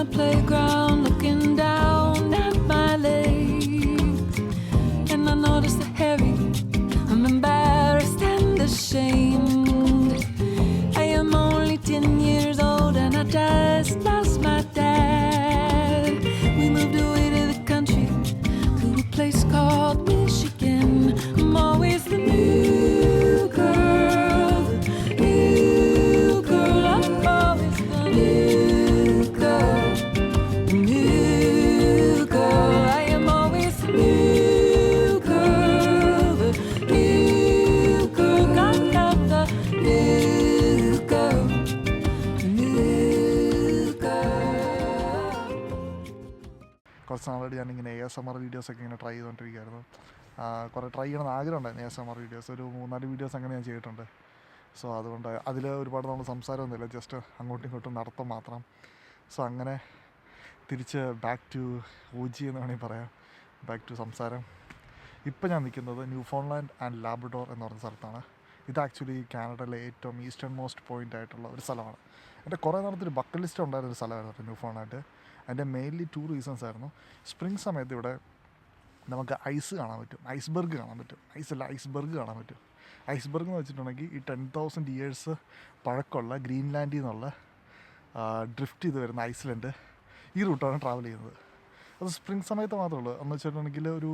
the playground looking down at my legs, and I notice the hairy. I'm embarrassed and ashamed. I am only 10 years old and I just lost my dad. We moved away to the country, to a place called Michigan. I'm always the new girl, new girl. I'm always the new girl, new girl. I am always the new girl, the new girl. God love the new girl, new girl. കുറച്ച് നാളായിട്ട് ഞാനിങ്ങനെ ASMR വീഡിയോസൊക്കെ ഇങ്ങനെ try ചെയ്തുകൊണ്ടിരിക്കുകയായിരുന്നു. കുറേ try ചെയ്യണമെന്ന് ആഗ്രഹം ഉണ്ടായിരുന്നു. ASMR videos ഒരു 3-4 വീഡിയോസ് അങ്ങനെ ഞാൻ ചെയ്തിട്ടുണ്ട്. സോ അതുകൊണ്ട് അതിൽ ഒരുപാട് നമ്മൾ സംസാരമൊന്നുമില്ല, ജസ്റ്റ് അങ്ങോട്ടും ഇങ്ങോട്ടും നടത്തം മാത്രം. സോ അങ്ങനെ തിരിച്ച് ബാക്ക് ടു OG എന്ന് വേണമെങ്കിൽ പറയാം, ബാക്ക് ടു സംസാരം. ഇപ്പം ഞാൻ നിൽക്കുന്നത് ന്യൂഫൗണ്ട്ലാൻഡ് ആൻഡ് ലാബ്രഡോർ എന്ന് പറഞ്ഞ സ്ഥലത്താണ്. ഇത് ആക്ച്വലി കാനഡയിലെ ഏറ്റവും ഈസ്റ്റേൺ മോസ്റ്റ് പോയിൻ്റ് ആയിട്ടുള്ള ഒരു സ്ഥലമാണ്. എൻ്റെ കുറേ നാളത്തൊരു ബക്കറ്റ് ലിസ്റ്റ് ഉണ്ടായിരുന്ന ഒരു സ്ഥലമായിരുന്നു ന്യൂഫൗണ്ട്ലാൻഡ്. അതിൻ്റെ മെയിൻലി 2 റീസൺസ് ആയിരുന്നു. സ്പ്രിംഗ് സമയത്ത് ഇവിടെ നമുക്ക് ഐസ് കാണാൻ പറ്റും, ഐസ്ബർഗ് കാണാൻ പറ്റും. ഐസല്ല, ഐസ്ബർഗ് കാണാൻ പറ്റും. ഐസ്ബർഗ് എന്ന് വെച്ചിട്ടുണ്ടെങ്കിൽ ഈ 10,000 ഇയേഴ്സ് പഴക്കമുള്ള ഗ്രീൻലാൻഡിൽ നിന്നുള്ള ഡ്രിഫ്റ്റ് ചെയ്ത് വരുന്ന ഐസ്ലൻഡ് ഈ റൂട്ടാണ് ട്രാവൽ ചെയ്യുന്നത്. അത് സ്പ്രിംഗ് സമയത്ത് മാത്രമേ ഉള്ളൂ. എന്ന് വെച്ചിട്ടുണ്ടെങ്കിൽ ഒരു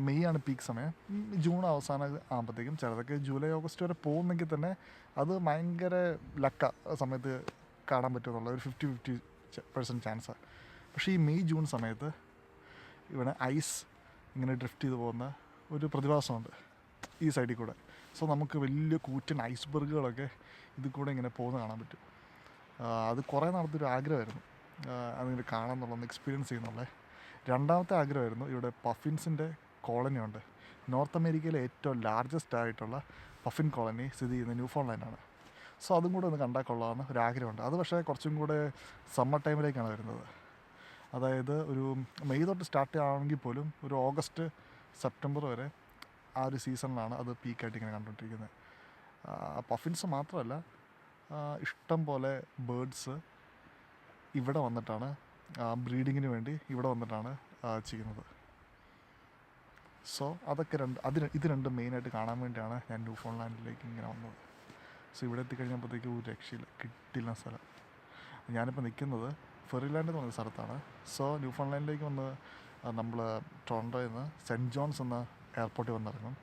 മെയ് ആണ് പീക്ക് സമയം. ജൂൺ അവസാനം ആകുമ്പോഴത്തേക്കും ചിലതൊക്കെ ജൂലൈ ഓഗസ്റ്റ് വരെ പോകുന്നെങ്കിൽ തന്നെ അത് ഭയങ്കര ലക്ക സമയത്ത് കാണാൻ പറ്റുമെന്നുള്ള ഒരു 50-50% ചാൻസാണ്. പക്ഷേ ഈ മെയ് ജൂൺ സമയത്ത് ഇവിടെ ഐസ് ഇങ്ങനെ ഡ്രിഫ്റ്റ് ചെയ്ത് പോകുന്ന ഒരു പ്രതിഭാസമുണ്ട് ഈ സൈഡിൽ കൂടെ. സോ നമുക്ക് വലിയ കൂറ്റൻ ഐസ്ബർഗുകളൊക്കെ ഇതിൽ കൂടെ ഇങ്ങനെ പോകുന്ന കാണാൻ പറ്റും. അത് കുറേ നാളത്തെ ഒരു ആഗ്രഹമായിരുന്നു, അതിങ്ങനെ കാണാമെന്നുള്ളതൊന്ന് എക്സ്പീരിയൻസ് ചെയ്യുന്നുള്ളത്. രണ്ടാമത്തെ ആഗ്രഹമായിരുന്നു, ഇവിടെ പഫിൻസിൻ്റെ കോളനി ഉണ്ട്. നോർത്ത് അമേരിക്കയിലെ ഏറ്റവും ലാർജസ്റ്റ് ആയിട്ടുള്ള പഫിൻ കോളനി സ്ഥിതി ചെയ്യുന്ന ന്യൂഫൗണ്ട്ലാൻഡാണ്. സോ അതും കൂടെ ഒന്ന് കണ്ടാൽ കൊള്ളാമെന്ന് ഒരാഗ്രഹമുണ്ട്. അത് പക്ഷേ കുറച്ചും കൂടെ സമ്മർ ടൈമിലേക്കാണ് വരുന്നത്. അതായത് ഒരു മെയ് തൊട്ട് സ്റ്റാർട്ട് ആണെങ്കിൽ പോലും ഒരു ഓഗസ്റ്റ് സെപ്റ്റംബർ വരെ ആ ഒരു സീസണിലാണ് അത് പീക്കായിട്ട് ഇങ്ങനെ കണ്ടുകൊണ്ടിരിക്കുന്നത്. പഫിൻസ് മാത്രമല്ല, ഇഷ്ടം പോലെ ബേർഡ്സ് ഇവിടെ വന്നിട്ടാണ് ബ്രീഡിങ്ങിന് വേണ്ടി ഇവിടെ വന്നിട്ടാണ് ചെയ്യുന്നത്. സോ അതൊക്കെ ഇത് രണ്ടും മെയിനായിട്ട് കാണാൻ വേണ്ടിയാണ് ഞാൻ ന്യൂഫൗണ്ട്ലാൻഡിലേക്ക് ഇങ്ങനെ വന്നത്. സോ ഇവിടെ എത്തിക്കഴിഞ്ഞപ്പോഴത്തേക്കും ഒരു രക്ഷയില്ല, കിട്ടില്ല സ്ഥലം. ഞാനിപ്പോൾ നിൽക്കുന്നത് ഫെറിലാൻഡ് എന്ന് പറഞ്ഞ സ്ഥലത്താണ്. സോ ന്യൂഫൗണ്ട്ലാൻഡിലേക്ക് വന്ന് നമ്മൾ ടൊറൻറ്റോയിൽ നിന്ന് സെൻറ്റ് ജോൺസ് എന്ന എയർപോർട്ടിൽ വന്നിറങ്ങും.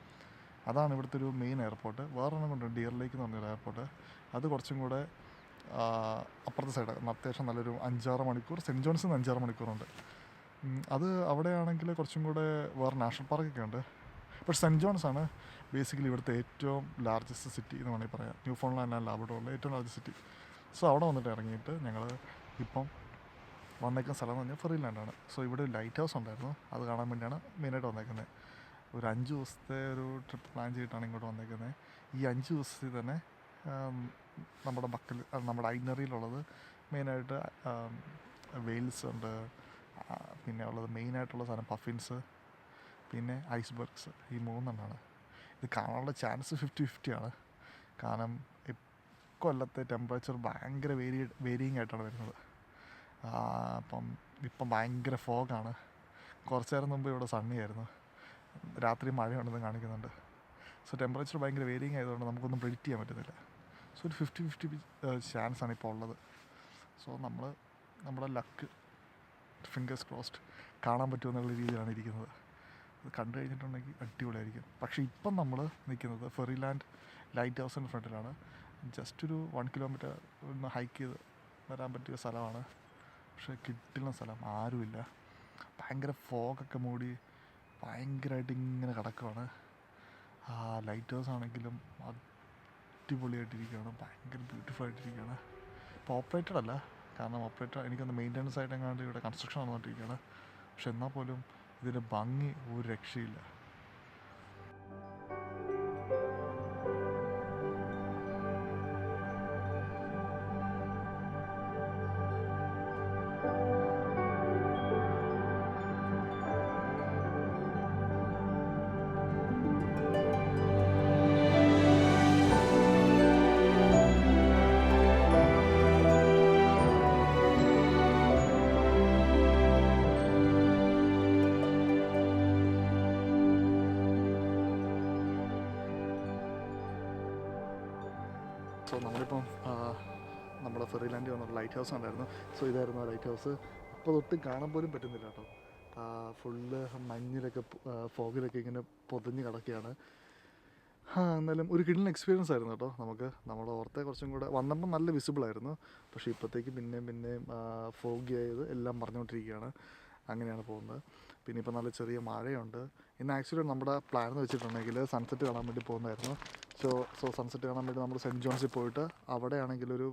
അതാണ് ഇവിടുത്തെ ഒരു മെയിൻ എയർപോർട്ട്. വേറൊരെണ്ണം കൊണ്ട് ഡിയർ ലേക്ക് എന്ന് പറഞ്ഞൊരു എയർപോർട്ട്. അത് കുറച്ചും കൂടെ അപ്പുറത്തെ സൈഡാണ്. അത്യാവശ്യം നല്ലൊരു 5-6 മണിക്കൂർ, സെൻറ്റ് ജോൺസിൽ നിന്ന് 5-6 മണിക്കൂറുണ്ട്. അത് അവിടെയാണെങ്കിൽ കുറച്ചും കൂടെ വേറെ നാഷണൽ പാർക്കൊക്കെ ഉണ്ട്. പക്ഷേ സെൻറ്റ് ജോൺസ് ആണ് ബേസിക്കലി ഇവിടുത്തെ ഏറ്റവും ലാർജസ്റ്റ് സിറ്റി എന്ന് വേണമെങ്കിൽ പറയാം. ന്യൂഫൗണ്ട്ലാൻഡ് ആൻഡ് ലാബ്രഡോറിലെ ഏറ്റവും ലാർജസ്റ്റ് സിറ്റി. സോ അവിടെ വന്നിട്ട് ഇറങ്ങിയിട്ട് ഞങ്ങൾ ഇപ്പം വന്നേക്കുന്ന സ്ഥലം എന്ന് പറഞ്ഞാൽ ഫെറിലാൻഡാണ്. സോ ഇവിടെ ഒരു ലൈറ്റ് ഹൗസ് ഉണ്ടായിരുന്നു, അത് കാണാൻ വേണ്ടിയാണ് മെയിനായിട്ട് വന്നേക്കുന്നത്. ഒരു 5 ദിവസത്തെ ഒരു ട്രിപ്പ് പ്ലാൻ ചെയ്തിട്ടാണ് ഇങ്ങോട്ട് വന്നേക്കുന്നത്. ഈ 5 ദിവസത്തിൽ തന്നെ നമ്മുടെ ഐറ്റിനറിയിലുള്ളത് മെയിനായിട്ട് വെയിൽസ് ഉണ്ട്, പിന്നെ ഉള്ളത് മെയിനായിട്ടുള്ള സാധനം പഫിൻസ്, പിന്നെ ഐസ്ബർഗ്സ്. ഈ 3 എണ്ണമാണ്. ഇത് കാണാനുള്ള ചാൻസ് 50-50 ആണ്. കാരണം കൊല്ലത്തെ ടെമ്പറേച്ചർ ഭയങ്കര വേരിയിങ് ആയിട്ടാണ് വരുന്നത്. ഇപ്പം ഭയങ്കര ഫോഗാണ്. കുറച്ച് നേരം മുമ്പ് ഇവിടെ സണ്ണി ആയിരുന്നു, രാത്രി മഴയുണ്ടെന്ന് കാണിക്കുന്നുണ്ട്. സോ ടെമ്പറേച്ചർ ഭയങ്കര വേരിയിങ് ആയതുകൊണ്ട് നമുക്കൊന്നും പ്രെഡിക്റ്റ് ചെയ്യാൻ പറ്റുന്നില്ല. സോ ഒരു 50-50 ചാൻസാണ് ഇപ്പോൾ ഉള്ളത്. സോ നമ്മുടെ ലക്ക് ഫിംഗേഴ്സ് ക്രോസ്ഡ് കാണാൻ പറ്റുമെന്നുള്ള രീതിയിലാണ് ഇരിക്കുന്നത്. അത് കണ്ടു കഴിഞ്ഞിട്ടുണ്ടെങ്കിൽ അടിപൊളിയായിരിക്കും. പക്ഷേ ഇപ്പം നമ്മൾ നിൽക്കുന്നത് ഫെറിലാൻഡ് ലൈറ്റ് ഹൗസിൻ്റെ ഫ്രണ്ടിലാണ്. ജസ്റ്റ് ഒരു 1 കിലോമീറ്റർ ഒന്ന് ഹൈക്ക് ചെയ്ത് വരാൻ പറ്റിയ സ്ഥലമാണ്. പക്ഷേ കിട്ടുന്ന സ്ഥലം ആരുമില്ല. ഭയങ്കര ഫോഗൊക്കെ മൂടി ഭയങ്കരമായിട്ട് ഇങ്ങനെ കിടക്കുകയാണ്. ലൈറ്റ് ഹൗസ് ആണെങ്കിലും അടിപൊളിയായിട്ടിരിക്കുകയാണ്, ഭയങ്കര ബ്യൂട്ടിഫുൾ ആയിട്ടിരിക്കുകയാണ്. ഇപ്പോൾ ഓപ്പറേറ്റഡ് അല്ല, കാരണം എനിക്കൊന്ന് മെയിൻ്റനൻസ് ആയിട്ട് എങ്ങാണ്ട് ഇവിടെ കൺസ്ട്രക്ഷൻ നടന്നുകൊണ്ടിരിക്കുകയാണ്. പക്ഷെ എന്നാൽ പോലും ഇതിൻ്റെ ഭംഗി ഒരു രക്ഷയില്ല. നമ്മളിപ്പം നമ്മുടെ ഫെറിലാൻഡിൽ വന്ന ലൈറ്റ് ഹൗസ് ഉണ്ടായിരുന്നു. സോ ഇതായിരുന്നു ആ ലൈറ്റ് ഹൗസ്. അപ്പോൾ തൊട്ട് കാണാൻ പോലും പറ്റുന്നില്ല കേട്ടോ. ഫുള്ള് മഞ്ഞിലൊക്കെ ഫോഗിലൊക്കെ ഇങ്ങനെ പൊതിഞ്ഞ് കിടക്കുകയാണ്. എന്നാലും ഒരു കിടിലൻ എക്സ്പീരിയൻസ് ആയിരുന്നു കേട്ടോ. നമ്മൾ ഓർത്തെ കുറച്ചും കൂടെ വന്നപ്പോൾ നല്ല വിസിബിളായിരുന്നു. പക്ഷേ ഇപ്പോഴത്തേക്ക് പിന്നെയും ഫോഗി ആയത് എല്ലാം പറഞ്ഞുകൊണ്ടിരിക്കുകയാണ്. അങ്ങനെയാണ് പോകുന്നത്. പിന്നെ ഇപ്പോൾ നല്ല ചെറിയ മഴയുണ്ട്. ഇന്ന് ആക്ച്വലി നമ്മുടെ പ്ലാൻ എന്ന് വെച്ചിട്ടുണ്ടെങ്കിൽ സൺസെറ്റ് കാണാൻ വേണ്ടി പോകുന്നതായിരുന്നു. സോ സൺസെറ്റ് കാണാൻ വേണ്ടി നമ്മൾ സെൻറ്റ് ജോൺസിൽ പോയിട്ട് അവിടെ ആണെങ്കിൽ ഒരു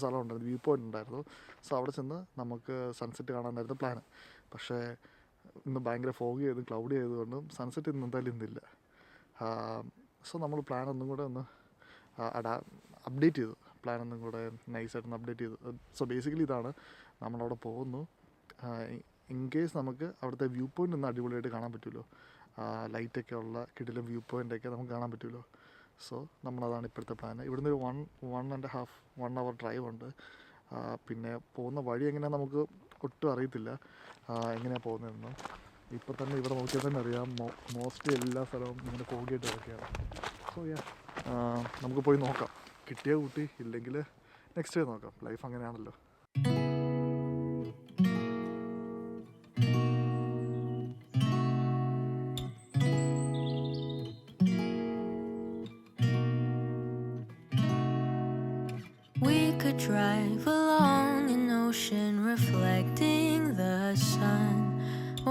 സ്ഥലം ഉണ്ടായിരുന്നു, വ്യൂ പോയിൻ്റ് ഉണ്ടായിരുന്നു. സോ അവിടെ ചെന്ന് നമുക്ക് സൺസെറ്റ് കാണാനായിരുന്നു പ്ലാൻ. പക്ഷേ ഇന്ന് ഭയങ്കര ഫോഗി ആയതും ക്ലൗഡി ആയതുകൊണ്ടും സൺസെറ്റ് ഇന്ന് എന്തായാലും ഇന്നില്ല. സോ നമ്മൾ പ്ലാൻ ഒന്നും കൂടെ ഒന്ന് അപ്ഡേറ്റ് ചെയ്തു. പ്ലാൻ ഒന്നും കൂടെ നൈസായിട്ടൊന്ന് അപ്ഡേറ്റ് ചെയ്തു. സോ ബേസിക്കലി ഇതാണ്, നമ്മളവിടെ പോകുന്നു. ഇൻ കേസ് നമുക്ക് അവിടുത്തെ വ്യൂ പോയിൻ്റ് ഒന്ന് അടിപൊളിയായിട്ട് കാണാൻ പറ്റുമല്ലോ, ലൈറ്റൊക്കെ ഉള്ള കിടിലം വ്യൂ പോയിൻ്റൊക്കെ നമുക്ക് കാണാൻ പറ്റുമല്ലോ. സോ നമ്മളതാണ് ഇപ്പോഴത്തെ പ്ലാൻ. ഇവിടുന്ന് ഒരു 1.5 hour ഡ്രൈവ് ഉണ്ട്. പിന്നെ പോകുന്ന വഴി എങ്ങനെയാണെന്ന് നമുക്ക് ഒട്ടും അറിയത്തില്ല, എങ്ങനെയാണ് പോകുന്നതെന്ന്. ഇപ്പോൾ തന്നെ ഇവിടെ നോക്കിയാൽ തന്നെ അറിയാം, മോസ്റ്റ്ലി എല്ലാ സ്ഥലവും ഇങ്ങനെ ഫോഗിയായിട്ട് കിടക്കുകയാണ്. സോ നമുക്ക് പോയി നോക്കാം. കിട്ടിയ കൂട്ടി, ഇല്ലെങ്കിൽ നെക്സ്റ്റ് ഡേ നോക്കാം. ലൈഫ് അങ്ങനെയാണല്ലോ. We could drive along an ocean reflecting the sun,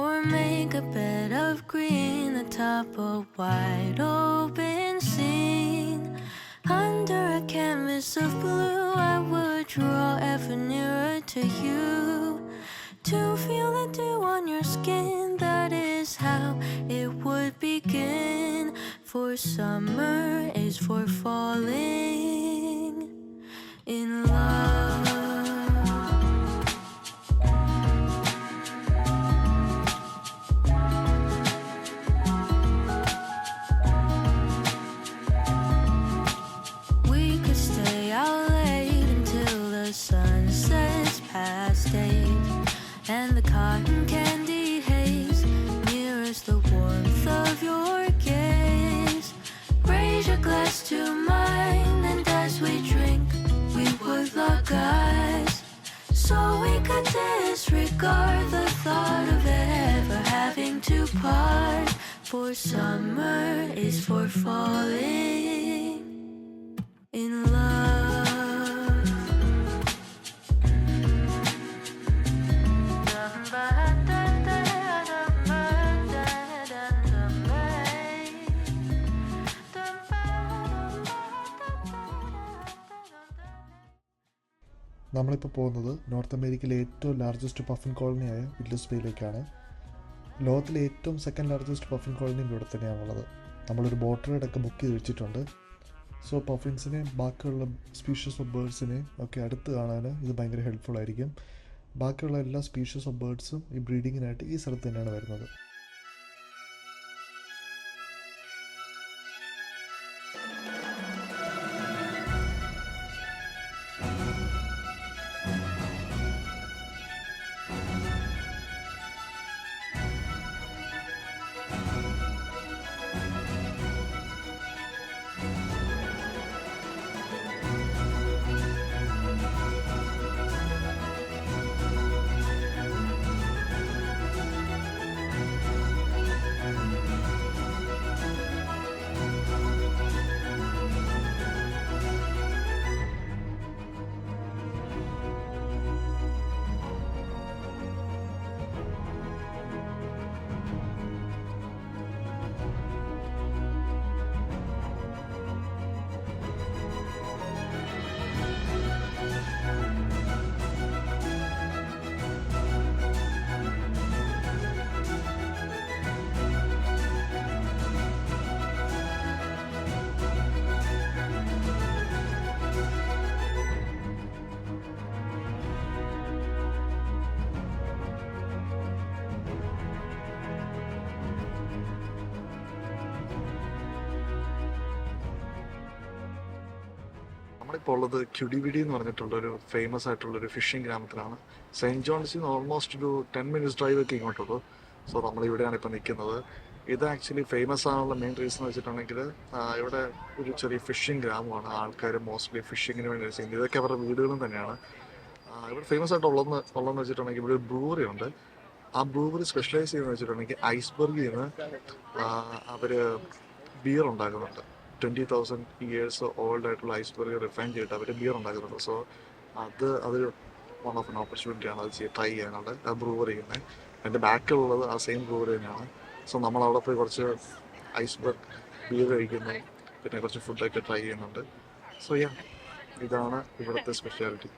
or make a bed of green atop a wide open scene. Under a canvas of blue, I would draw ever nearer to you, to feel the dew on your skin. That is how it would begin. For summer is for falling in love. We could stay out late until the sun sets past 8, and the cotton candy haze mirrors the warmth of your gaze. Raise your glass to mine, and as we drink we would lock eyes, so we could disregard the thought of ever having to part. For summer is for falling in love. നമ്മളിപ്പോൾ പോകുന്നത് north അമേരിക്കയിലെ ഏറ്റവും largest puffin കോളനിയായ Villiers ബേയിലേക്കാണ്. ലോകത്തിലെ ഏറ്റവും second largest puffin കോളനിയും ഇവിടെ തന്നെയാണുള്ളത്. നമ്മളൊരു boat റൈഡൊക്കെ book ചെയ്ത് വെച്ചിട്ടുണ്ട്. സോ പഫിൻസിനെ ബാക്കിയുള്ള സ്പീഷീസ് ഓഫ് ബേർഡ്സിനെ ഒക്കെ അടുത്ത് കാണാൻ ഇത് ഭയങ്കര ഹെൽപ്ഫുൾ ആയിരിക്കും. ബാക്കിയുള്ള എല്ലാ സ്പീഷീസ് ഓഫ് ബേർഡ്സും ഈ ബ്രീഡിങ്ങിനായിട്ട് ഈ സ്ഥലത്ത് തന്നെയാണ് വരുന്നത്. നമ്മളിപ്പോൾ ഉള്ളത് ക്യുഡിവിഡി എന്ന് പറഞ്ഞിട്ടുള്ളൊരു ഫേമസ് ആയിട്ടുള്ളൊരു ഫിഷിംഗ് ഗ്രാമത്തിലാണ്. സെയിൻറ്റ് ജോൺസിൽ നിന്ന് ഓൾമോസ്റ്റ് ഒരു 10 minutes ഡ്രൈവ് ഒക്കെ ഇങ്ങോട്ടുള്ളൂ. സോ നമ്മളിവിടെയാണ് ഇപ്പോൾ നിൽക്കുന്നത്. ഇത് ആക്ച്വലി ഫേമസ് ആകാനുള്ള മെയിൻ റീസൺ എന്ന് വെച്ചിട്ടുണ്ടെങ്കിൽ ഇവിടെ ഒരു ചെറിയ ഫിഷിംഗ് ഗ്രാമമാണ്. ആൾക്കാർ മോസ്റ്റ്ലി ഫിഷിങ്ങിന് വേണ്ടി യൂസ് ചെയ്യുന്നത്. ഇതൊക്കെ അവരുടെ വീടുകളും തന്നെയാണ്. ഇവിടെ ഫേമസ് ആയിട്ട് ഉള്ളതെന്ന് വെച്ചിട്ടുണ്ടെങ്കിൽ ഇവിടെ ഒരു ബ്രൂവറി ഉണ്ട്. ആ ബ്രൂവറി സ്പെഷ്യലൈസ് ചെയ്യുന്നത് വെച്ചിട്ടുണ്ടെങ്കിൽ ഐസ്ബർഗിൽ നിന്ന് അവർ ബിയർ ഉണ്ടാക്കുന്നുണ്ട്. 20,000 years ഓൾഡ് ആയിട്ടുള്ള ഐസ്ബർഗ് റിഫൈൻ ചെയ്തിട്ട് അവർ ബിയർ ഉണ്ടാക്കുന്നുണ്ട്. സോ അതൊരു വൺ ഓഫ് എൻ ഓപ്പർച്യൂണിറ്റിയാണ് അത് ട്രൈ ചെയ്യാനുള്ളത്. ആ ബ്രൂവറി ചെയ്യുന്നത് എൻ്റെ ബാക്കിലുള്ളത് ആ സെയിം ബ്രൂവറി തന്നെയാണ്. സോ നമ്മളവിടെ പോയി കുറച്ച് ഐസ്ബർഗ് ബിയർ കഴിക്കുന്നു, പിന്നെ കുറച്ച് ഫുഡൊക്കെ ട്രൈ ചെയ്യുന്നുണ്ട്. സോ ഇതാണ് ഇവിടുത്തെ സ്പെഷ്യാലിറ്റി.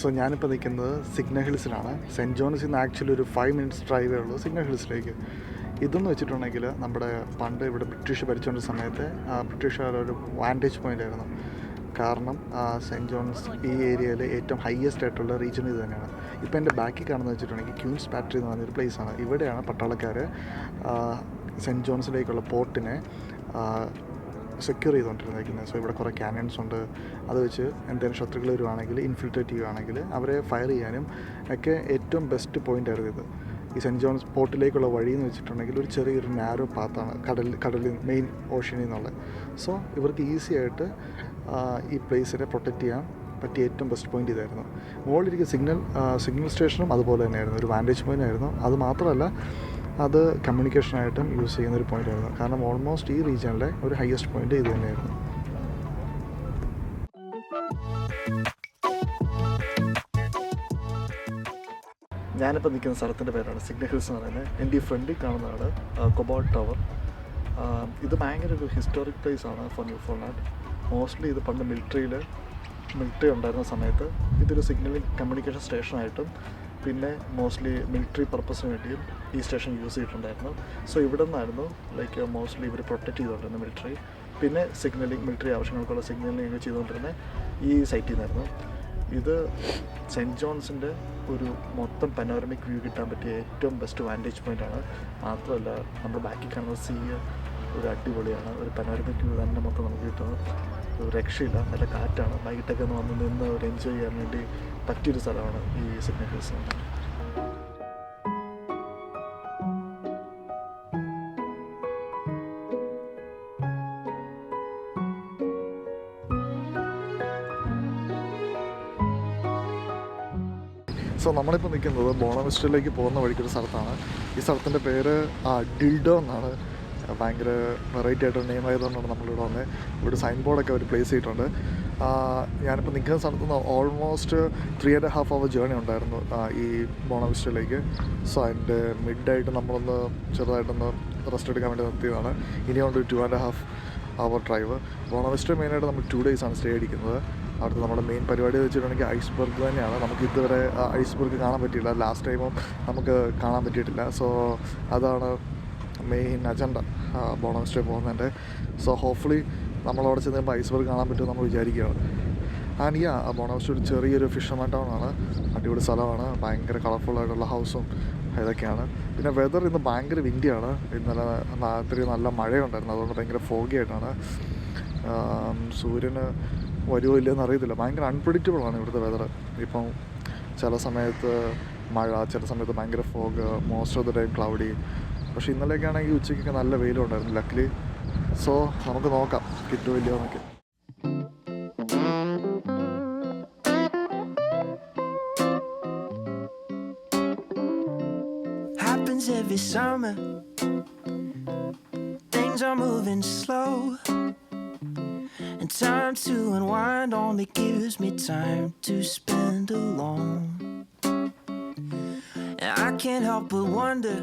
സോ ഞാനിപ്പോൾ നിൽക്കുന്നത് സിഗ്നൽ ഹിൽസിലാണ്. സെൻറ്റ് ജോൺസിൽ നിന്ന് ആക്ച്വലി ഒരു 5 minutes ഡ്രൈവേ ഉള്ളൂ സിഗ്നൽ ഹിൽസിലേക്ക്. ഇതെന്ന് വെച്ചിട്ടുണ്ടെങ്കിൽ നമ്മുടെ പണ്ട് ഇവിടെ ബ്രിട്ടീഷ് ഭരിച്ചുകൊണ്ട സമയത്ത് ബ്രിട്ടീഷുകാരൊരു വാൻറ്റേജ് പോയിൻ്റ് ആയിരുന്നു. കാരണം സെൻറ്റ് ജോൺസ് ഈ ഏരിയയിൽ ഏറ്റവും ഹയസ്റ്റ് ആയിട്ടുള്ള റീജിയൻ ഇത് തന്നെയാണ്. ഇപ്പോൾ എൻ്റെ ബാക്കിൽ കാണുന്നത് വെച്ചിട്ടുണ്ടെങ്കിൽ ക്യൂൻസ് പാട്രി എന്ന് പറഞ്ഞൊരു പ്ലേസാണ്. ഇവിടെയാണ് പട്ടാളക്കാർ സെൻറ്റ് ജോൺസിലേക്കുള്ള പോർട്ടിനെ സെക്യൂർ ചെയ്തുകൊണ്ടിരുന്നേക്കുന്നത്. സോ ഇവിടെ കുറേ ക്യാനൻസ് ഉണ്ട്. അത് വെച്ച് എന്തെങ്കിലും ശത്രുക്കൾ വരുവാണെങ്കിൽ ഇൻഫിൽട്രേറ്റ് ചെയ്യുകയാണെങ്കിൽ അവരെ ഫയർ ചെയ്യാനും ഒക്കെ ഏറ്റവും ബെസ്റ്റ് പോയിൻ്റ് ആയിരുന്നു ഇത്. ഈ സെൻറ്റ് ജോൺസ് പോർട്ടിലേക്കുള്ള വഴി എന്ന് വെച്ചിട്ടുണ്ടെങ്കിൽ ഒരു ചെറിയൊരു നാരോ പാത്താണ് കടലിൽ മെയിൻ ഓഷ്യനിൽ നിന്നുള്ളത്. സോ ഇവർക്ക് ഈസി ആയിട്ട് ഈ പ്ലേസിനെ പ്രൊട്ടക്റ്റ് ചെയ്യാൻ പറ്റിയ ഏറ്റവും ബെസ്റ്റ് പോയിൻ്റ് ഇതായിരുന്നു. മുകളിലിരിക്കുന്ന സിഗ്നൽ സ്റ്റേഷനും അതുപോലെ തന്നെയായിരുന്നു, ഒരു വാൻറ്റേജ് പോയിൻ്റ് ആയിരുന്നു. അത് മാത്രമല്ല അത് കമ്മ്യൂണിക്കേഷനായിട്ടും യൂസ് ചെയ്യുന്നൊരു പോയിൻ്റ് ആയിരുന്നു. കാരണം ഓൾമോസ്റ്റ് ഈ റീജിയനിലെ ഒരു ഹയസ്റ്റ് പോയിൻ്റ് ഇത് തന്നെയായിരുന്നു. ഞാനിപ്പോൾ നിൽക്കുന്ന സ്ഥലത്തിൻ്റെ പേരാണ് സിഗ്നൽ ഹിൽസ് എന്ന് പറയുന്നത്. എൻ്റെ ഈ ഫ്രണ്ടിൽ കാണുന്നതാണ് കൊബോൾട്ട് ടവർ. ഇത് ഭയങ്കര ഒരു ഹിസ്റ്റോറിക് പ്ലേസ് ആണ് ഫോർ ന്യൂഫൗണ്ട്ലാൻഡ്. മോസ്റ്റ്ലി ഇത് പണ്ട് മിലിറ്ററി ഉണ്ടായിരുന്ന സമയത്ത് ഇതൊരു സിഗ്നലിംഗ് കമ്മ്യൂണിക്കേഷൻ സ്റ്റേഷനായിട്ടും പിന്നെ മോസ്റ്റ്ലി മിലിറ്ററി പർപ്പസിന് വേണ്ടിയും ഈ സ്റ്റേഷൻ യൂസ് ചെയ്തിട്ടുണ്ടായിരുന്നു. സോ ഇവിടെ നിന്നായിരുന്നു മോസ്റ്റ്ലി ഇവർ പ്രൊട്ടക്റ്റ് ചെയ്തുകൊണ്ടിരുന്നത് മിലിറ്ററി. പിന്നെ മിലിറ്ററി ആവശ്യങ്ങൾക്കുള്ള സിഗ്നലിംഗ് ചെയ്തുകൊണ്ടിരുന്നത് ഈ സൈറ്റിൽ നിന്നായിരുന്നു. ഇത് സെൻറ്റ് ജോൺസിൻ്റെ ഒരു മൊത്തം പനോരമിക് വ്യൂ കിട്ടാൻ പറ്റിയ ഏറ്റവും ബെസ്റ്റ് വാൻറ്റേജ് പോയിൻ്റാണ്. മാത്രമല്ല നമ്മുടെ ബാക്കിൽ കാണുന്ന സീ ഒരു അടിപൊളിയാണ്. ഒരു പനോരമിക് വ്യൂ തന്നെ മൊത്തം നമുക്ക് കിട്ടുന്നത്. ഒരു രക്ഷയില്ല, നല്ല കാറ്റാണ്. വൈകിട്ടൊക്കെ ഒന്ന് നിന്ന് ഒരു എൻജോയ് ചെയ്യാൻ വേണ്ടി പറ്റിയൊരു സ്ഥലമാണ് ഈ സിഗ്നൽ ഹിൽസ്. സോ നമ്മളിപ്പോൾ നിൽക്കുന്നത് ബോണവിസ്റ്റയിലേക്ക് പോകുന്ന വഴിക്കൊരു സ്ഥലത്താണ്. ഈ സ്ഥലത്തിൻ്റെ പേര് ഡിൽഡോ എന്നാണ്. ഭയങ്കര വെറൈറ്റി ആയിട്ടൊരു നെയിം ആയതുകൊണ്ടാണ് നമ്മളിവിടെ വന്നത്. ഇവിടെ സൈൻ ബോർഡൊക്കെ അവർ പ്ലേസ് ചെയ്തിട്ടുണ്ട്. ഞാനിപ്പോൾ നിൽക്കുന്ന സ്ഥലത്ത് നിന്ന് ഓൾമോസ്റ്റ് 3.5 hour ജേർണി ഉണ്ടായിരുന്നു ഈ ബോണവിസ്റ്റയിലേക്ക്. സോ അതിൻ്റെ മിഡായിട്ട് നമ്മളൊന്ന് ചെറുതായിട്ടൊന്ന് റെസ്റ്റ് എടുക്കാൻ വേണ്ടി നിർത്തിയതാണ്. ഇനിയുണ്ട് 2.5 hour ഡ്രൈവ്. ബോണവിസ്റ്റ മെയിനായിട്ട് നമ്മൾ 2 days സ്റ്റേ അടിക്കുന്നത്. അവിടുത്തെ നമ്മുടെ മെയിൻ പരിപാടി വെച്ചിട്ടുണ്ടെങ്കിൽ ഐസ്ബർഗ് തന്നെയാണ്. നമുക്ക് ഇതുവരെ ഐസ്ബർഗ് കാണാൻ പറ്റിയില്ല. ലാസ്റ്റ് ടൈമും നമുക്ക് കാണാൻ പറ്റിയിട്ടില്ല. സോ അതാണ് മെയിൻ അജണ്ട ബോണവിസ്റ്റ പോകുന്നതിൻ്റെ. സോ ഹോപ്പ്ഫുള്ളി നമ്മളവിടെ ചെന്ന് ഐസ്ബർഗ് കാണാൻ പറ്റുമെന്ന് നമ്മൾ വിചാരിക്കുകയാണ്. ആൻഡ് ബോണവിസ്റ്റ ഒരു ചെറിയൊരു ഫിഷർമാൻ ടൗൺ ആണ്. അടിപൊളി സ്ഥലമാണ്. ഭയങ്കര കളർഫുള്ളായിട്ടുള്ള ഹൗസും ഇതൊക്കെയാണ്. പിന്നെ വെതർ ഇന്ന് ഭയങ്കര വിൻഡിയാണ്. ഇന്നലെ രാത്രി നല്ല മഴയുണ്ടായിരുന്നു. അതുകൊണ്ട് ഭയങ്കര ഫോഗി ആയിട്ടാണ്. സൂര്യന് വരുമോ ഇല്ലയെന്ന് അറിയത്തില്ല. ഭയങ്കര അൺപ്രഡിക്റ്റബിളാണ് ഇവിടുത്തെ വെതർ. ഇപ്പം ചില സമയത്ത് മഴ, ചില സമയത്ത് ഭയങ്കര fog, most of the time cloudy. പക്ഷേ ഇന്നലെയൊക്കെ ആണെങ്കിൽ ഉച്ചയ്ക്കൊക്കെ നല്ല വെയിലും ഉണ്ടായിരുന്നു ലക്കിലി. സോ നമുക്ക് നോക്കാം കിട്ടുമോ ഇല്ലയോ എന്നൊക്കെ. Every summer things are moving slow, and time to unwind only gives me time to spend alone. And I can't help but wonder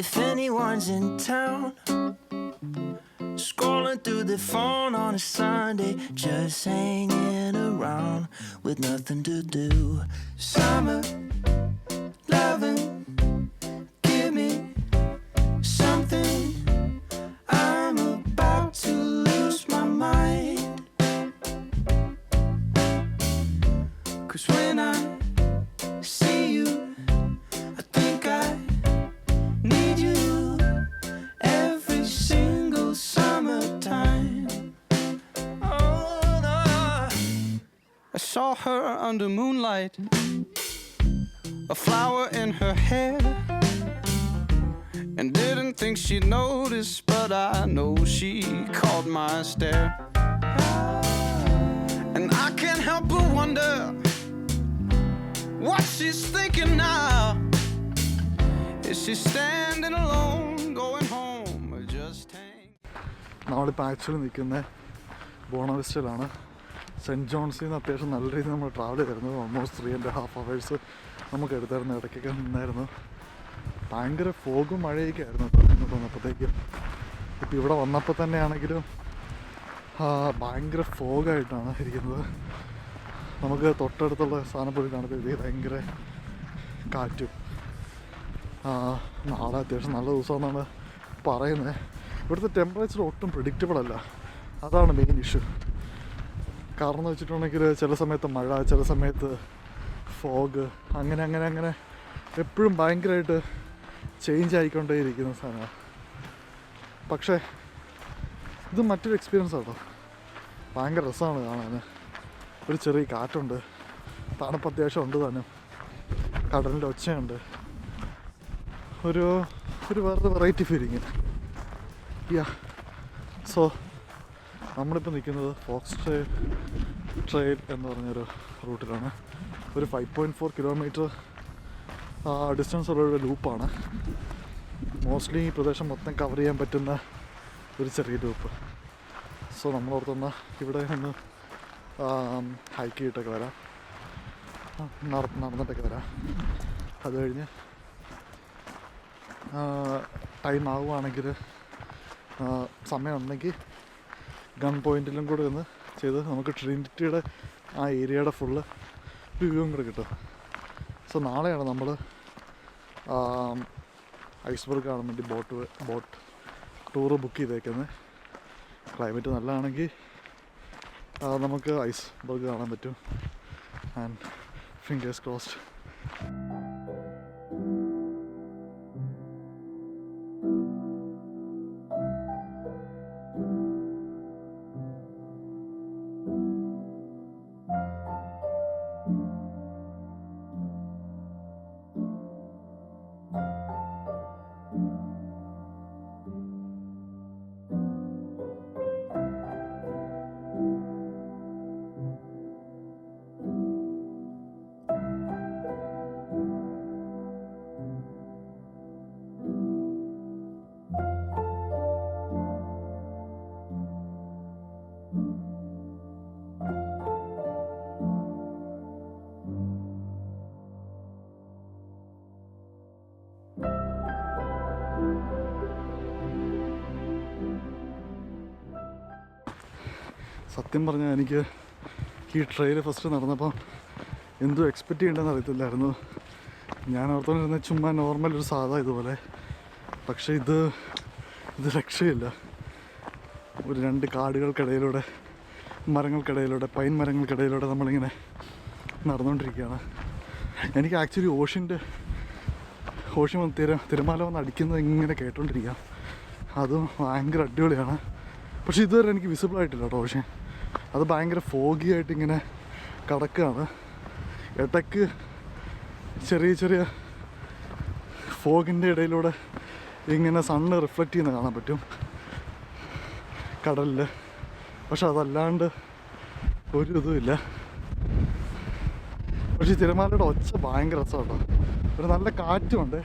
if anyone's in town, scrolling calling through the phone on a Sunday, just hanging around with nothing to do. Summer loving, give me something. I'm about to lose my mind. 'Cause when I see you, I think I need you every single summertime. Oh, no. I saw her under moonlight, a flower in her hair, and didn't think she'd notice, but I know she caught my stare. And I can't help but wonder what she's thinking now. Is she standing alone, going home, or just hang? നമ്മളിപ്പോൾ actually നിൽക്കുന്നത് ബോണവിസ്റ്റയിലാണ്. Cent ജോൺസിൽ നിന്ന് അത്യാവശ്യം നല്ല രീതിയിൽ നമ്മൾ travel ചെയ്തിരുന്നു. Almost 3.5 hours നമുക്ക് എടുത്തായിരുന്നു. ഇടയ്ക്കൊക്കെ നിന്നായിരുന്നു. ഭയങ്കര ഫോഗും മഴയൊക്കെ ആയിരുന്നു ഇങ്ങോട്ട് വന്നപ്പോഴത്തേക്കും. ഇപ്പോൾ ഇവിടെ വന്നപ്പോൾ തന്നെയാണെങ്കിലും ഭയങ്കര ഫോഗായിട്ടാണ് ഇരിക്കുന്നത്. നമുക്ക് തൊട്ടടുത്തുള്ള സാധനം പോയി കാണുന്നത് ഭയങ്കര കാറ്റും. നാളെ അത്യാവശ്യം നല്ല ദിവസമെന്നാണ് പറയുന്നത്. ഇവിടുത്തെ ടെമ്പറേച്ചർ ഒട്ടും പ്രിഡിക്റ്റബിൾ അല്ല, അതാണ് മെയിൻ ഇഷ്യൂ. കാരണം എന്ന് വെച്ചിട്ടുണ്ടെങ്കിൽ ചില സമയത്ത് മഴ, ചില സമയത്ത് ഫോഗ്, അങ്ങനെ അങ്ങനെ അങ്ങനെ എപ്പോഴും ഭയങ്കരമായിട്ട് ചേഞ്ച് ആയിക്കൊണ്ടേയിരിക്കുന്ന സാധനമാണ്. പക്ഷേ ഇത് മറ്റൊരു എക്സ്പീരിയൻസ് ആട്ടോ. ഭയങ്കര രസമാണ് കാണാൻ. ഒരു ചെറിയ കാറ്റുണ്ട്, തണുപ്പ് അത്യാവശ്യം ഉണ്ട് താനും, കടലിൻ്റെ ഒച്ചയുണ്ട്, ഒരു വേറെ വെറൈറ്റി ഫീലിങ്. സോ നമ്മളിപ്പോൾ നിൽക്കുന്നത് ഫോക്സ് ട്രെയിൽ എന്ന് പറഞ്ഞൊരു റൂട്ടിലാണ്. ഒരു 5.4 kilometer ഡിസ്റ്റൻസ് ഉള്ള ഒരു ലൂപ്പാണ്. മോസ്റ്റ്ലി ഈ പ്രദേശം മൊത്തം കവർ ചെയ്യാൻ പറ്റുന്ന ഒരു ചെറിയ ലൂപ്പ്. സോ നമ്മളോർത്തുന്ന ഇവിടെ ഒന്ന് ഹൈക്ക് ചെയ്തിട്ടൊക്കെ വരാം, നടന്നിട്ടൊക്കെ വരാം. അത് കഴിഞ്ഞ് ടൈം ആവുകയാണെങ്കിൽ സമയമുണ്ടെങ്കിൽ ഗൺ പോയിൻറ്റിലും കൂടെ ഒന്ന് ചെയ്ത് നമുക്ക് ട്രിനിറ്റിയുടെ ആ ഏരിയയുടെ ഫുള്ള് വ്യൂവും കൂടെ കിട്ടും. സോ നാളെയാണ് നമ്മൾ ഐസ്ബർഗ് കാണാൻ വേണ്ടി ബോട്ട് ടൂറ് ബുക്ക് ചെയ്തേക്കുന്നത്. ക്ലൈമറ്റ് നല്ലതാണെങ്കിൽ നമുക്ക് ഐസ്ബർഗ് കാണാൻ പറ്റും. And fingers crossed. സത്യം പറഞ്ഞാൽ എനിക്ക് ഈ ട്രെയിൽ ഫസ്റ്റ് നടന്നപ്പോൾ എന്തോ എക്സ്പെക്റ്റ് ചെയ്യേണ്ടതെന്ന് അറിയത്തില്ലായിരുന്നു. ഞാൻ ഓർത്തുകൊണ്ടിരുന്ന ചുമ്മാ നോർമൽ ഒരു സാധാ ഇതുപോലെ. പക്ഷേ ഇത് രക്ഷയില്ല. ഒരു 2 കാടുകൾക്കിടയിലൂടെ, മരങ്ങൾക്കിടയിലൂടെ, പൈൻ മരങ്ങൾക്കിടയിലൂടെ നമ്മളിങ്ങനെ നടന്നുകൊണ്ടിരിക്കുകയാണ്. എനിക്ക് ആക്ച്വലി ഓഷ്യൻ തിരമാല വന്ന് അടിക്കുന്നത് ഇങ്ങനെ കേട്ടോണ്ടിരിക്കാം. അതും ഭയങ്കര അടിപൊളിയാണ്. പക്ഷേ ഇതുവരെ എനിക്ക് വിസിബിൾ ആയിട്ടില്ല കേട്ടോ ഓഷ്യൻ. അത് ഭയങ്കര ഫോഗി ആയിട്ട് ഇങ്ങനെ കിടക്കുകയാണ്. ഇടയ്ക്ക് ചെറിയ ഫോഗിൻ്റെ ഇടയിലൂടെ ഇങ്ങനെ സണ്ണ് റിഫ്ലക്റ്റ് ചെയ്യുന്ന കാണാൻ പറ്റും കടലിൽ. പക്ഷെ അതല്ലാണ്ട് ഒരു ഇതുമില്ല. പക്ഷേ ഈ തിരമാലയുടെ ഒച്ച ഭയങ്കര രസമാണ് കേട്ടോ. ഒരു നല്ല കാറ്റുമുണ്ട്.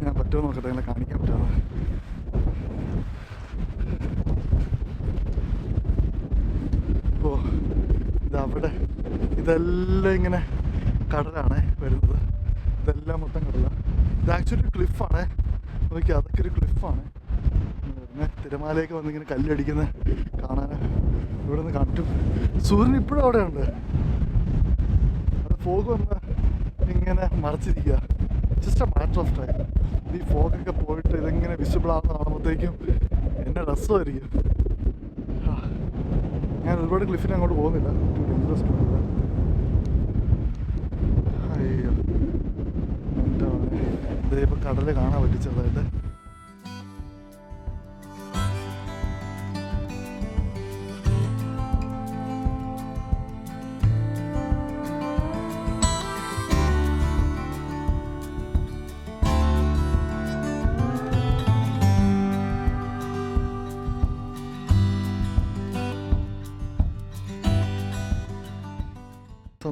ഞാൻ പറ്റുമോ നോക്കട്ടെ, ഇങ്ങനെ കാണിക്കാൻ പറ്റുമോ. ഇപ്പോൾ ഇതവിടെ ഇതെല്ലാം ഇങ്ങനെ കടലാണ് വരുന്നത്. ഇതെല്ലാം മൊത്തം കടലാണ്. ഇത് ആക്ച്വലി ക്ലിഫാണ്. നോക്കി, അതൊക്കെ ഒരു ക്ലിഫാണ്. പിന്നെ തിരമാലയൊക്കെ വന്നിങ്ങനെ കല്ലടിക്കുന്ന കാണാൻ ഇവിടെ നിന്ന് കണ്ടു. സൂര്യൻ ഇപ്പോഴും അവിടെ ഉണ്ട്. അത് ഫോഗ് വന്ന് ഇങ്ങനെ മറച്ചിരിക്കുക. Just a matter of time. ഈ ഫോഗൊക്കെ പോയിട്ട് ഇതെങ്ങനെ വിസിബിൾ ആകുന്ന കാണുമ്പോഴത്തേക്കും എന്നെ രസമായിരിക്കും. ഞാൻ ഒരുപാട് ക്ലിഫിന് അങ്ങോട്ട് പോകുന്നില്ല. ഇൻട്രസ്റ്റ് ഒന്നുമില്ല. അയ്യോ എന്താണ് ഇതേ ഇപ്പം കടല് കാണാൻ പറ്റി ചെറുതായിട്ട്.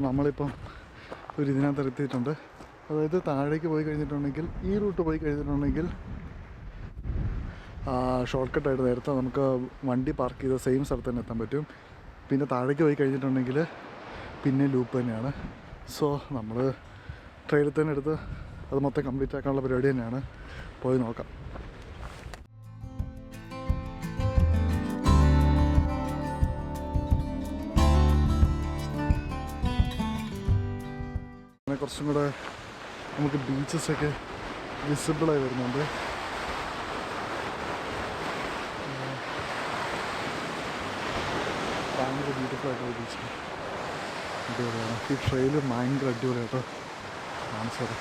നമ്മളിപ്പം ഒരു ഇതിനകത്ത് എത്തിയിട്ടുണ്ട്. അതായത് താഴേക്ക് പോയി കഴിഞ്ഞിട്ടുണ്ടെങ്കിൽ ഈ റൂട്ട് പോയി കഴിഞ്ഞിട്ടുണ്ടെങ്കിൽ ഷോർട്ട് കട്ടായിട്ട് നേരത്തെ നമുക്ക് വണ്ടി പാർക്ക് ചെയ്ത സെയിം സ്ഥലത്ത് തന്നെ എത്താൻ പറ്റും. പിന്നെ താഴേക്ക് പോയി കഴിഞ്ഞിട്ടുണ്ടെങ്കിൽ പിന്നെ ലൂപ്പ് തന്നെയാണ്. സോ നമ്മൾ ട്രെയിനിൽ തന്നെ എടുത്ത് അത് മൊത്തം കംപ്ലീറ്റ് ആക്കാനുള്ള പരിപാടി തന്നെയാണ്. പോയി നോക്കാം. കുറച്ചും കൂടെ നമുക്ക് ബീച്ചസൊക്കെ വിസിബിളായി വരുന്നുണ്ട്. ഭയങ്കര ബ്യൂട്ടിഫുൾ ആയിട്ടുള്ള ബീച്ച്. അടിപൊളിയാണ്. ഈ ട്രെയിൽ ഭയങ്കര അടിപൊളിയായിട്ടോ കാണിച്ചത്.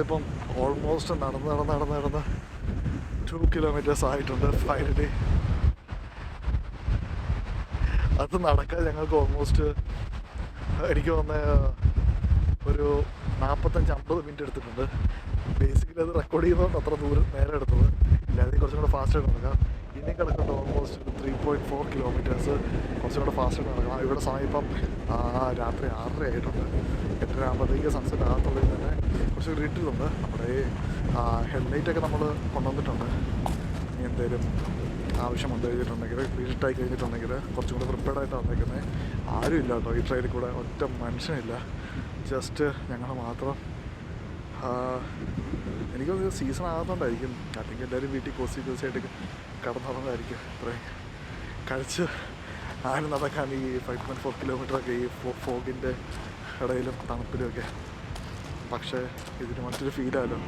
ഇപ്പം ഓൾമോസ്റ്റ് നടന്ന് 2 കിലോമീറ്റേഴ്സ് ആയിട്ടുണ്ട് ഫൈനലി. അത് നടക്കാൻ ഞങ്ങൾക്ക് ഓൾമോസ്റ്റ് എനിക്ക് തോന്നുന്ന ഒരു 45-50 മിനിറ്റ് എടുത്തിട്ടുണ്ട്. ബേസിക്കലി അത് റെക്കോർഡ് ചെയ്യുന്നതുകൊണ്ട് അത്ര ദൂരം നേരെ എടുത്തത്. ഇല്ലാതെ കുറച്ചും കൂടെ ഫാസ്റ്റായിട്ട് നടക്കാം. ഇനി കിടക്കുന്നുണ്ട് ഓൾമോസ്റ്റ് 3.4 കിലോമീറ്റേഴ്സ്. കുറച്ചും കൂടെ ഫാസ്റ്റായിട്ട് നടക്കണം. ഇവിടെ സമയം ഇപ്പം രാത്രി 6:30 ആയിട്ടുണ്ട്. 8:30 ആകുമ്പോഴത്തേക്ക് സൺസെറ്റ് ആകത്തുള്ളതിൽ തന്നെ കുറച്ച് ഇരുട്ടിലുണ്ട്. നമ്മുടെ ഹെഡ്ലൈറ്റൊക്കെ നമ്മൾ കൊണ്ടുവന്നിട്ടുണ്ട്. ഇനി എന്തെങ്കിലും ആവശ്യം വന്നു കഴിഞ്ഞിട്ടുണ്ടെങ്കിൽ ഇരുട്ടായി കഴിഞ്ഞിട്ടുണ്ടെങ്കിൽ കുറച്ചും കൂടെ പ്രിപ്പയർഡായിട്ട് വന്നേക്കുന്നത്. ആരും ഇല്ല കേട്ടോ ഈ ട്രെയിനിൽ കൂടെ. ഒറ്റ മനുഷ്യനില്ല. ജസ്റ്റ് ഞങ്ങൾ മാത്രം. എനിക്കൊന്ന് സീസൺ ആകുന്നതുകൊണ്ടായിരിക്കും. അല്ലെങ്കിൽ എല്ലാവരും വീട്ടിൽ കോസിയായിട്ട് കടന്നുറങ്ങായിരിക്കും. ഇത്രയും കഴിച്ച് ആരും നടക്കാൻ ഈ 5.4 കിലോമീറ്ററൊക്കെ ഈ ഫോഗിൻ്റെ ഇടയിലും തണുപ്പിലുമൊക്കെ. പക്ഷേ ഇതിന് മറ്റൊരു ഫീലാലോ.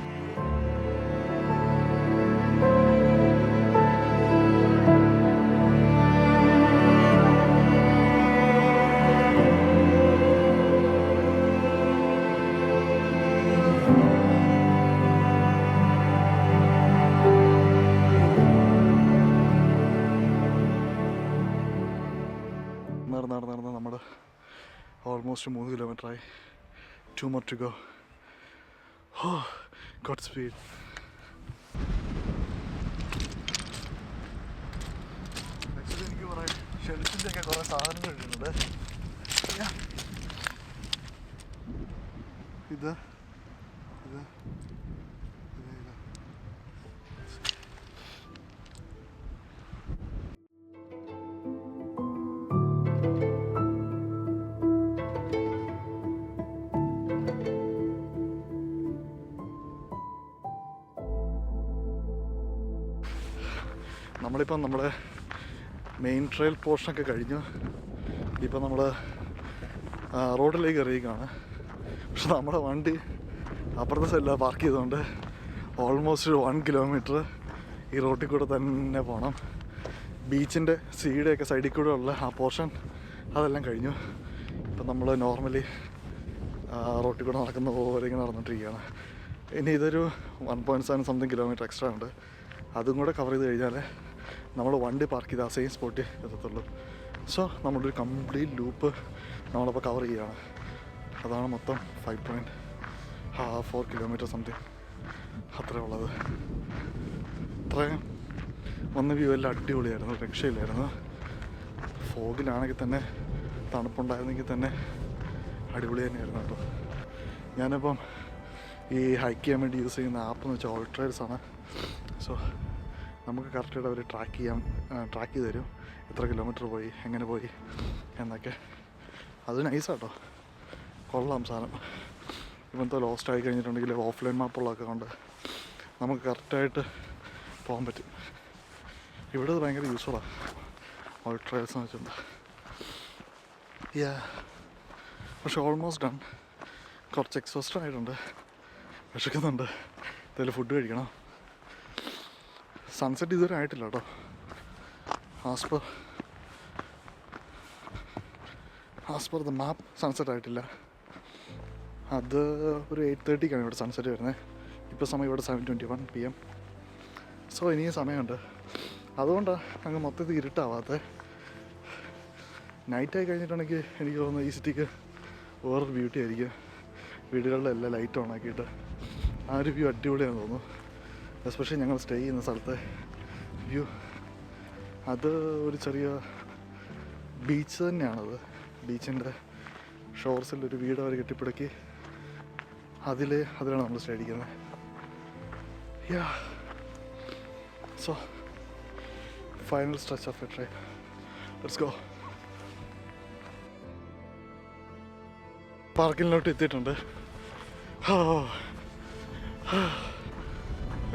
നടന്ന് നമ്മുടെ almost 3 കിലോമീറ്ററായി. 2 more to go. Oh, Godspeed. Actually എനിക്ക് കുറേ ഷെൽഫിൻ്റെ ഒക്കെ കുറേ സാധനങ്ങൾ ഇടുന്നുണ്ട്. ഇത് നമ്മളിപ്പം നമ്മുടെ മെയിൻ ട്രെയിൽ പോർഷനൊക്കെ കഴിഞ്ഞു. ഇപ്പം നമ്മൾ റോഡിലേക്ക് ഇറങ്ങിക്കാണ്. പക്ഷെ നമ്മുടെ വണ്ടി അപ്പുറത്തെ സൈഡിലാണ് പാർക്ക് ചെയ്തുകൊണ്ട് ഓൾമോസ്റ്റ് ഒരു 1 കിലോമീറ്റർ ഈ റോട്ടിൽ കൂടെ തന്നെ പോകണം. ബീച്ചിൻ്റെ സീഡൊക്കെ സൈഡിൽ കൂടെ ഉള്ള ആ പോർഷൻ അതെല്ലാം കഴിഞ്ഞു. ഇപ്പം നമ്മൾ നോർമലി റോട്ടിൽ കൂടെ നടക്കുന്ന പോലെ ഇങ്ങനെ നടന്നിട്ടിരിക്കുകയാണ്. ഇനി ഇതൊരു 1.7 സംതിങ് കിലോമീറ്റർ എക്സ്ട്രാ ഉണ്ട്. അതും കൂടെ കവർ ചെയ്ത് കഴിഞ്ഞാൽ നമ്മൾ വണ്ടി പാർക്ക് ചെയ്ത് ആ സെയിം സ്പോട്ടിൽ എത്തത്തുള്ളൂ. സോ നമ്മളൊരു കംപ്ലീറ്റ് ലൂപ്പ് നമ്മളിപ്പോൾ കവർ ചെയ്യുകയാണ്. അതാണ് മൊത്തം 5.4 കിലോമീറ്റർ സംതിങ് അത്രേ ഉള്ളത്. അത്രയും വന്ന വ്യൂ എല്ലാം അടിപൊളിയായിരുന്നു, രക്ഷയില്ലായിരുന്നു. ഫോഗിലാണെങ്കിൽ തന്നെ തണുപ്പുണ്ടായിരുന്നെങ്കിൽ തന്നെ അടിപൊളി തന്നെയായിരുന്നു കേട്ടോ. ഞാനിപ്പം ഈ ഹൈക്ക് ചെയ്യാൻ വേണ്ടി യൂസ് ചെയ്യുന്ന ആപ്പ് എന്ന് വെച്ചാൽ ഓൾട്രേഡ്സ് ആണ്. സോ നമുക്ക് കറക്റ്റായിട്ട് അവർ ട്രാക്ക് ചെയ്ത് തരും എത്ര കിലോമീറ്റർ പോയി, എങ്ങനെ പോയി എന്നൊക്കെ. അത് നൈസാട്ടോ, കൊള്ളാം സാധനം. ഇപ്പോഴത്തെ ലോസ്റ്റ് ആയി കഴിഞ്ഞിട്ടുണ്ടെങ്കിൽ ഓഫ്ലൈൻ മാപ്പുള്ളതൊക്കെ കൊണ്ട് നമുക്ക് കറക്റ്റായിട്ട് പോകാൻ പറ്റും. ഇവിടെ അത് ഭയങ്കര യൂസ്ഫുള്ളാണ് ഓൾട്രേഡ്സ് എന്ന് വെച്ചിട്ടുണ്ട്. പക്ഷെ ഓൾമോസ്റ്റ് ഡൺ. കുറച്ച് എക്സോസ്റ്റഡ് ആയിട്ടുണ്ട്, വിശക്കുന്നുണ്ട്, എന്തെങ്കിലും ഫുഡ് കഴിക്കണം. സൺസെറ്റ് ഇതുവരെ ആയിട്ടില്ല കേട്ടോ. As per the map sunset ആയിട്ടില്ല. അത് ഒരു 8:30 ഇവിടെ സൺസെറ്റ് വരുന്നത്. ഇപ്പോൾ സമയം ഇവിടെ 7:21 PM. സോ ഇനിയും സമയമുണ്ട്. അതുകൊണ്ടാണ് അങ്ങ് മൊത്തത്തിൽ ഇരുട്ടാവാത്തത്. നൈറ്റായി കഴിഞ്ഞിട്ടുണ്ടെങ്കിൽ എനിക്ക് തോന്നുന്നു ഈ സിറ്റിക്ക് വേറൊരു ബ്യൂട്ടി ആയിരിക്കും. വീടുകളിലെല്ലാം ലൈറ്റ് ഓൺ ആക്കിയിട്ട് ആ ഒരു വ്യൂ അടിപൊളിയാണെന്ന് തോന്നുന്നു. എസ്പെഷ്യലി ഞങ്ങൾ സ്റ്റേ ചെയ്യുന്ന സ്ഥലത്തെ വ്യൂ. അത് ഒരു ചെറിയ ബീച്ച് തന്നെയാണത്. ബീച്ചിൻ്റെ ഷോർസിലൊരു വീട് അവർ കെട്ടിപ്പിടക്കി അതിലാണ് നമ്മൾ സ്റ്റേ അടിക്കുന്നത്. So final stretch of a train. Let's go. പാർക്കിലോട്ട് എത്തിയിട്ടുണ്ട്.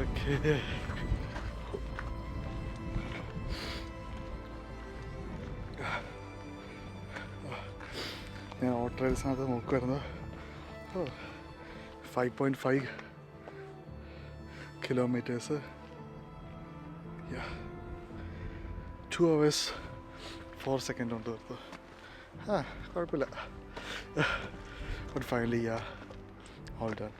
ഓക്കെ, ഞാൻ ഓട്ടോറിക്ഷനകത്ത് നോക്കുമായിരുന്നു. 5.5 കിലോമീറ്റേഴ്സ്, 2 hours 4 seconds കൊണ്ട് തീർത്തു. കുഴപ്പമില്ല. But finally all done.